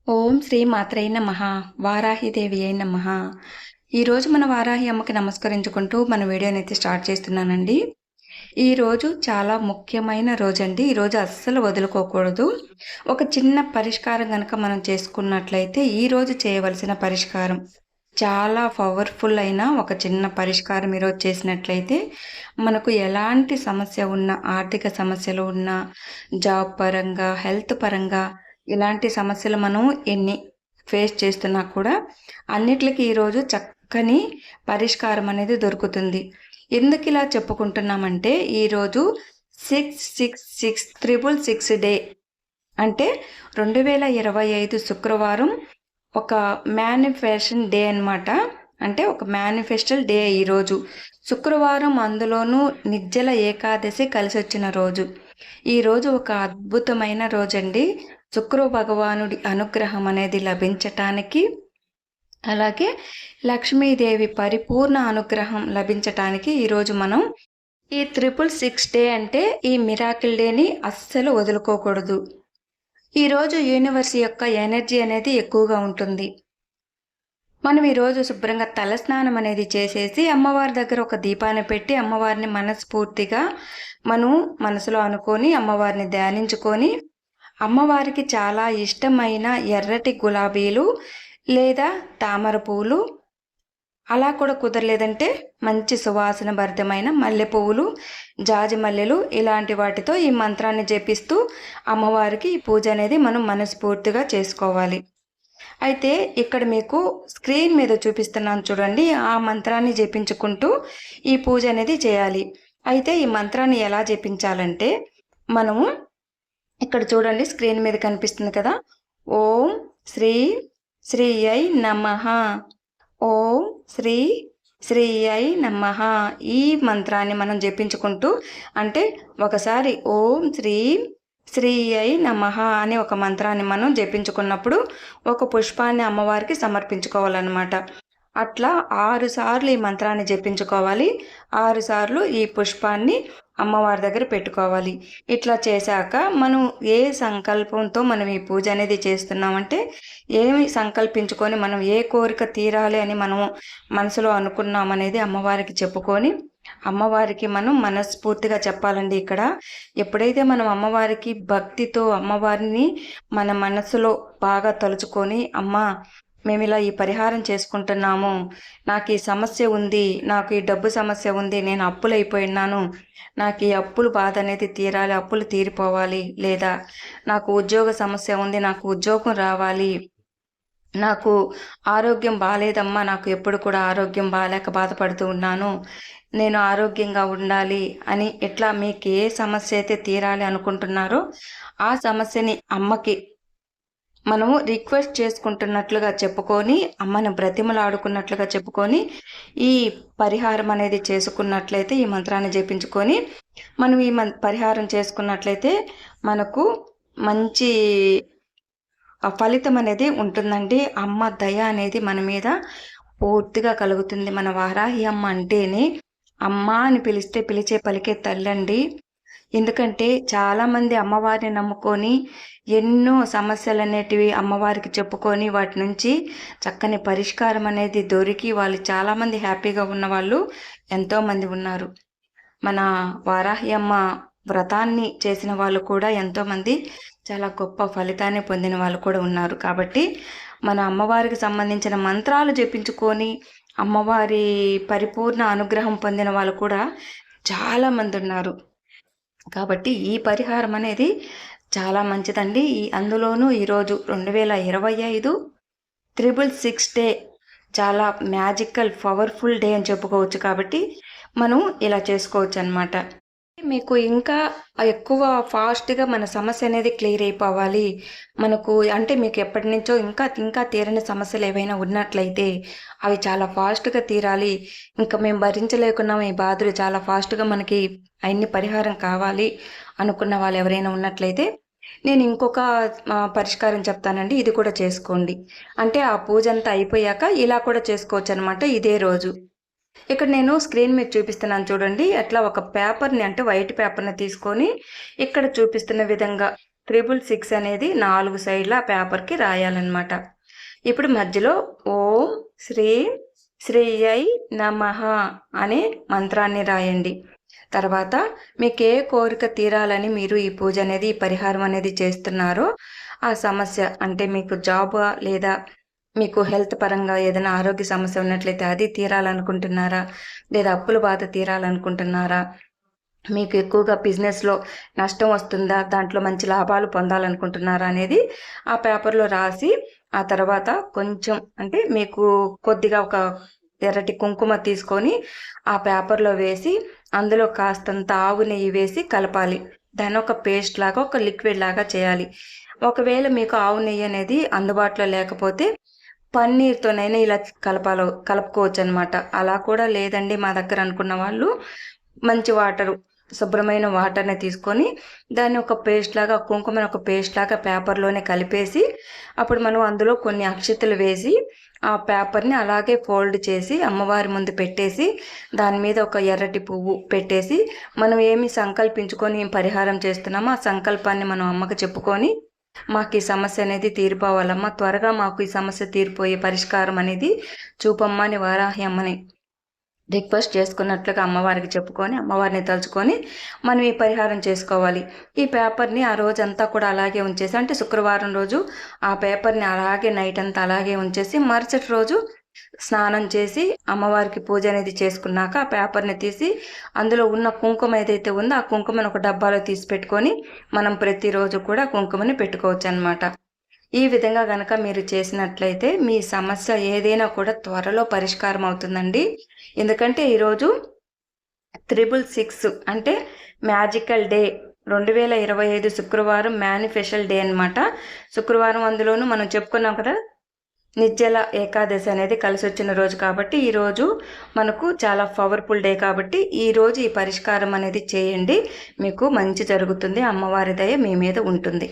ఓం శ్రీ మాత్రై నమః. వారాహిదేవి అయి నమః. ఈరోజు మన వారాహి అమ్మకి నమస్కరించుకుంటూ మన వీడియోనైతే స్టార్ట్ చేస్తున్నానండి. ఈరోజు చాలా ముఖ్యమైన రోజండి. ఈరోజు అస్సలు వదులుకోకూడదు. ఒక చిన్న పరిష్కారం కనుక మనం చేసుకున్నట్లయితే ఈరోజు చేయవలసిన పరిష్కారం చాలా పవర్ఫుల్ అయిన ఒక చిన్న పరిష్కారం ఈరోజు చేసినట్లయితే మనకు ఎలాంటి సమస్య ఉన్నా, ఆర్థిక సమస్యలు ఉన్నా, జాబ్ పరంగా, హెల్త్ పరంగా ఇలాంటి సమస్యలు మనం ఎన్ని ఫేస్ చేస్తున్నా కూడా అన్నిటికీ ఈరోజు చక్కని పరిష్కారం అనేది దొరుకుతుంది. ఎందుకు ఇలా చెప్పుకుంటున్నామంటే ఈరోజు 666 డే అంటే 2025 శుక్రవారం ఒక మేనిఫెస్టేషన్ డే అన్నమాట. అంటే ఒక మేనిఫెస్టల్ డే ఈరోజు శుక్రవారం, అందులోనూ నిర్జల ఏకాదశి కలిసి వచ్చిన రోజు. ఈరోజు ఒక అద్భుతమైన రోజండి. శుక్ర భగవానుడి అనుగ్రహం అనేది లభించటానికి, అలాగే లక్ష్మీదేవి పరిపూర్ణ అనుగ్రహం లభించటానికి ఈరోజు మనం ఈ 666 డే అంటే ఈ మిరాకిల్ డేని అస్సలు వదులుకోకూడదు. ఈరోజు యూనివర్స్ యొక్క ఎనర్జీ అనేది ఎక్కువగా ఉంటుంది. మనం ఈరోజు శుభ్రంగా తలస్నానం అనేది చేసేసి అమ్మవారి దగ్గర ఒక దీపాన్ని పెట్టి అమ్మవారిని మనస్ఫూర్తిగా మనం మనసులో అనుకొని అమ్మవారిని ధ్యానించుకొని అమ్మవారికి చాలా ఇష్టమైన ఎర్రటి గులాబీలు లేదా తామర పూలు, అలా కూడా కుదరలేదంటే మంచి సువాసన భరితమైన మల్లె పువ్వులు, జాజి మల్లెలు ఇలాంటి వాటితో ఈ మంత్రాన్ని జపిస్తూ అమ్మవారికి ఈ పూజ అనేది మనం మనస్ఫూర్తిగా చేసుకోవాలి. అయితే ఇక్కడ మీకు స్క్రీన్ మీద చూపిస్తున్నాను చూడండి. ఆ మంత్రాన్ని జపించుకుంటూ ఈ పూజ అనేది చేయాలి. అయితే ఈ మంత్రాన్ని ఎలా జపించాలంటే మనము ఇక్కడ చూడండి, స్క్రీన్ మీద కనిపిస్తుంది కదా. ఓం శ్రీ శ్రీ అయి నమః, ఓం శ్రీ శ్రీ అయి నమః. ఈ మంత్రాన్ని మనం జపించుకుంటూ, అంటే ఒకసారి ఓం శ్రీ శ్రీ అయి నమః అనే ఒక మంత్రాన్ని మనం జపించుకున్నప్పుడు ఒక పుష్పాన్ని అమ్మవారికి సమర్పించుకోవాలన్నమాట. అట్లా 6 సార్లు ఈ మంత్రాన్ని జపించుకోవాలి. 6 సార్లు ఈ పుష్పాన్ని అమ్మవారి దగ్గర పెట్టుకోవాలి. ఇట్లా చేశాక మనం ఏ సంకల్పంతో మనం ఈ పూజ అనేది చేస్తున్నామంటే, ఏమి సంకల్పించుకొని మనం ఏ కోరిక తీరాలి అని మనం మనసులో అనుకున్నామనేది అమ్మవారికి చెప్పుకొని అమ్మవారికి మనం మనస్ఫూర్తిగా చెప్పాలండి. ఇక్కడ ఎప్పుడైతే మనం అమ్మవారికి భక్తితో అమ్మవారిని మన మనసులో బాగా తలుచుకొని, అమ్మ మేము ఇలా ఈ పరిహారం చేసుకుంటున్నాము, నాకు ఈ సమస్య ఉంది, నాకు ఈ డబ్బు సమస్య ఉంది, నేను అప్పులైపోయినాను, నాకు ఈ అప్పులు బాధ అనేది తీరాలి, అప్పులు తీరిపోవాలి, లేదా నాకు ఉద్యోగ సమస్య ఉంది, నాకు ఉద్యోగం రావాలి, నాకు ఆరోగ్యం బాగాలేదమ్మా, నాకు ఎప్పుడు కూడా ఆరోగ్యం బాగాలేక బాధపడుతూ ఉన్నాను, నేను ఆరోగ్యంగా ఉండాలి అని ఇట్లా మీకు ఏ సమస్య అయితే తీరాలి అనుకుంటున్నారో ఆ సమస్యని అమ్మకి మనము రిక్వెస్ట్ చేసుకుంటున్నట్లుగా చెప్పుకొని, అమ్మని బ్రతిమలాడుకున్నట్లుగా చెప్పుకొని ఈ పరిహారం అనేది చేసుకున్నట్లయితే, ఈ మంత్రాన్ని జపించుకొని మనం ఈ పరిహారం చేసుకున్నట్లయితే మనకు మంచి ఫలితం అనేది ఉంటుందండి. అమ్మ దయ అనేది మన మీద పూర్తిగా కలుగుతుంది. మన వారాహి అమ్మ అంటేనే అమ్మ అని పిలిస్తే పిలిచే పలికే తల్లండి. ఎందుకంటే చాలామంది అమ్మవారిని నమ్ముకొని ఎన్నో సమస్యలు అనేటివి అమ్మవారికి చెప్పుకొని వాటి నుంచి చక్కని పరిష్కారం అనేది దొరికి వాళ్ళు చాలామంది హ్యాపీగా ఉన్న వాళ్ళు ఎంతోమంది ఉన్నారు. మన వారాహి అమ్మ వ్రతాన్ని చేసిన వాళ్ళు కూడా ఎంతోమంది చాలా గొప్ప ఫలితాన్ని పొందిన వాళ్ళు కూడా ఉన్నారు. కాబట్టి మన అమ్మవారికి సంబంధించిన మంత్రాలు జపించుకొని అమ్మవారి పరిపూర్ణ అనుగ్రహం పొందిన వాళ్ళు కూడా చాలామంది ఉన్నారు. కాబట్టి ఈ పరిహారం అనేది చాలా మంచిదండి. అందులోనూ ఈరోజు 2025 666 డే చాలా మ్యాజికల్ పవర్ఫుల్ డే అని చెప్పుకోవచ్చు. కాబట్టి మనం ఇలా చేసుకోవచ్చు అన్నమాట. మీకు ఇంకా ఎక్కువ ఫాస్ట్గా మన సమస్య అనేది క్లియర్ అయిపోవాలి, మనకు అంటే మీకు ఎప్పటి నుంచో ఇంకా తీరని సమస్యలు ఏవైనా ఉన్నట్లయితే అవి చాలా ఫాస్ట్గా తీరాలి, ఇంకా మేము భరించలేకున్నాం ఈ బాధలు, చాలా ఫాస్ట్గా మనకి అన్ని పరిహారం కావాలి అనుకున్న వాళ్ళు ఎవరైనా ఉన్నట్లయితే నేను ఇంకొక పరిష్కారం చెప్తానండి. ఇది కూడా చేసుకోండి. అంటే ఆ పూజ అంతా అయిపోయాక ఇలా కూడా చేసుకోవచ్చు అనమాట ఇదే రోజు. ఇక్కడ నేను స్క్రీన్ మీద చూపిస్తున్నాను చూడండి. అట్లా ఒక పేపర్ని, అంటే వైట్ పేపర్ని తీసుకొని ఇక్కడ చూపిస్తున్న విధంగా 666 అనేది 4 సైడ్ల పేపర్కి రాయాలన్నమాట. ఇప్పుడు మధ్యలో ఓం శ్రీ శ్రీయై నమః అనే మంత్రాన్ని రాయండి. తర్వాత మీకు ఏ కోరిక తీరాలని మీరు ఈ పూజ అనేది ఈ పరిహారం అనేది చేస్తున్నారో ఆ సమస్య, అంటే మీకు జాబ్ లేదా మీకు హెల్త్ పరంగా ఏదైనా ఆరోగ్య సమస్య ఉన్నట్లయితే అది తీరాలనుకుంటున్నారా, లేదా అప్పుల బాధ తీరాలనుకుంటున్నారా, మీకు ఎక్కువగా బిజినెస్లో నష్టం వస్తుందా, దాంట్లో మంచి లాభాలు పొందాలనుకుంటున్నారా అనేది ఆ పేపర్లో రాసి, ఆ తర్వాత కొంచెం అంటే మీకు కొద్దిగా ఒక ఎర్రటి కుంకుమ తీసుకొని ఆ పేపర్లో వేసి అందులో కాస్తంత ఆవు నెయ్యి వేసి కలపాలి. దాన్ని ఒక పేస్ట్ లాగా, ఒక లిక్విడ్ లాగా చేయాలి. ఒకవేళ మీకు ఆవు నెయ్యి అనేది అందుబాటులో లేకపోతే పన్నీర్తోనైనా ఇలా కలుపుకోవచ్చు అనమాట. అలా కూడా లేదండి మా దగ్గర అనుకున్న వాళ్ళు మంచి వాటరు, శుభ్రమైన వాటర్ని తీసుకొని దాన్ని ఒక పేస్ట్ లాగా, కుంకుమని ఒక పేస్ట్ లాగా పేపర్లోనే కలిపేసి అప్పుడు మనం అందులో కొన్ని అక్షతలు వేసి ఆ పేపర్ని అలాగే ఫోల్డ్ చేసి అమ్మవారి ముందు పెట్టేసి దాని మీద ఒక ఎర్రటి పువ్వు పెట్టేసి మనం ఏమి సంకల్పించుకొని పరిహారం చేస్తున్నామో ఆ సంకల్పాన్ని మనం అమ్మకు చెప్పుకొని, మాకు ఈ సమస్య అనేది తీరిపోవాలమ్మా, త్వరగా మాకు ఈ సమస్య తీరిపోయే పరిష్కారం అనేది చూపమ్మా అని వారాహి అమ్మని రిక్వెస్ట్ చేసుకున్నట్లుగా అమ్మవారికి చెప్పుకొని అమ్మవారిని తలుచుకొని మనం ఈ పరిహారం చేసుకోవాలి. ఈ పేపర్ని ఆ రోజంతా కూడా అలాగే ఉంచేసి, అంటే శుక్రవారం రోజు ఆ పేపర్ని అలాగే నైట్ అంతా అలాగే ఉంచేసి మరుసటి రోజు స్నానం చేసి అమ్మవారికి పూజ అనేది చేసుకున్నాక ఆ పేపర్ని తీసి అందులో ఉన్న కుంకుమ ఏదైతే ఉందో ఆ కుంకుమను ఒక డబ్బాలో తీసి పెట్టుకొని మనం ప్రతిరోజు కూడా కుంకుమని పెట్టుకోవచ్చు అన్నమాట. ఈ విధంగా గనక మీరు చేసినట్లయితే మీ సమస్య ఏదైనా కూడా త్వరలో పరిష్కారం అవుతుందండి. ఎందుకంటే ఈరోజు 666 అంటే మ్యాజికల్ డే, 2025 శుక్రవారం మేనిఫెస్టల్ డే అనమాట. శుక్రవారం అందులోనూ మనం చెప్పుకున్నాం కదా, నిర్జల ఏకాదశి అనేది కలిసి వచ్చిన రోజు కాబట్టి ఈరోజు మనకు చాలా పవర్ఫుల్ డే కాబట్టి ఈరోజు ఈ పరిష్కారం అనేది చేయండి, మీకు మంచి జరుగుతుంది, అమ్మవారి దయ మీ మీద ఉంటుంది.